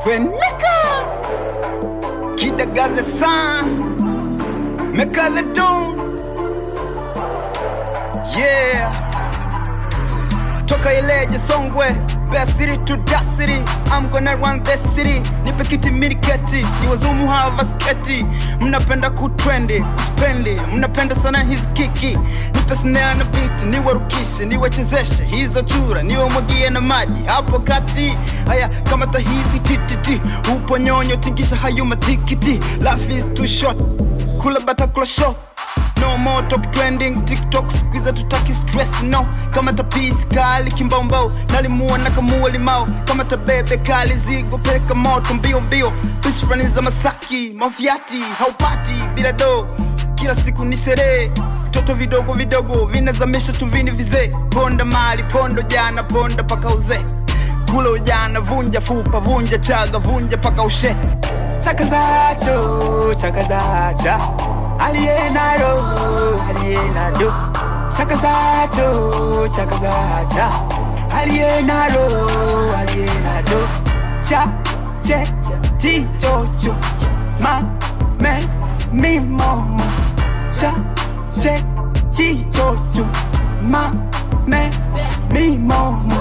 Kweneka Kidagaze san Megalodon. Yeah, toka Ileje Songwe, best city to that city. I'm gonna run this city. Nipe kiti miniketi, ni wazumu hawa sketi. Mnapenda kutrendi, spendi, mnapenda sana hizi kiki. Nipe snare na beat, ni warukishe, ni wachezeshe hizo chura, ni wamwagie na maji hapo kati. Haya kama tahivi tititi, upo nyonyo tingisha hayo matikiti. Life is too short, kula bata kula short. No more talk trending, TikTok squeeze tutaki stress no. Kama ta peace kali kimbaumbao, nalimua na kamua limao. Kama ta bebe kali zigo peleka moto mbio mbio. Best friend za Masaki, mafiati, haupati bila do. Kila siku ni sherehe, toto vidogo vidogo vinazamisha tuvini vize. Ponda mali, pondo jana, ponda paka uze. Kula ujana, vunja fupa, vunja chaga, vunja paka ushe. Chakazacho, chakazacha alienado, alienado. Chakazacho, chakazacha alienado, alienado. Cha, che, chi, cho, cho. Ma, me, mi, momo. Cha, che, chi, cho, cho. Ma, me, mi, momo.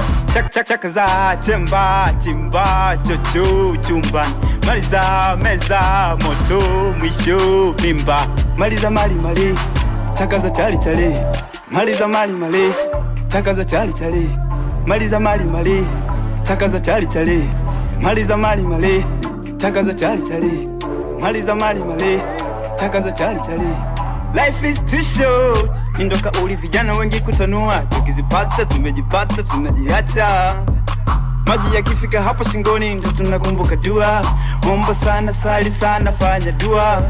Chakaza, chemba, chimba, chocho, chumban. Maliza, meza, moto, mwisho, mimba. Maliza mali mali, chakaza chali chali. Maliza mali mali, chakaza chali chali. Maliza mali mali, chakaza chali chali. Maliza mali mali, chakaza chali chali. Maliza mali mali, chakaza chali chali. Life is too short, indoka uli vijana wengi kutanua. Tukizipata tumejipata tunajiacha. Maji yakifika hapa shingoni ndo tunakumbuka dua. Omba sana, sali sana, fanya dua.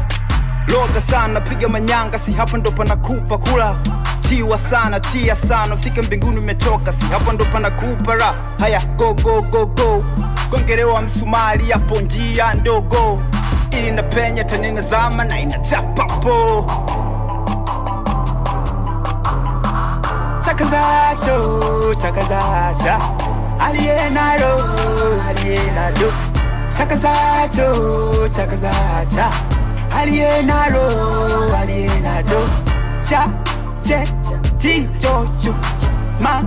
Loga sana, piga manyanga, si hapa ndo panakupa kula. Tiwa sana, tia sana, fika mbinguni umetoka, si hapa ndo panakupa ra. Haya, go go go go. Gongerewa msumari hapo njia ndogo. Ili napenya tena inazama na inachapapo. Chakazacho, chakazacha alienado, alienado. Chakazacho, chakazacha alienado, alienado. Cha, che, chi, cho, cho. Ma,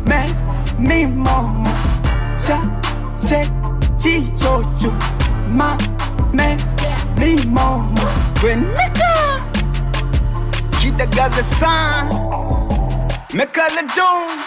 me, mi, momo. Cha, che, chi, cho, cho. Ma, me, mi, momo. Kweneka Kidagaze san Megalodon.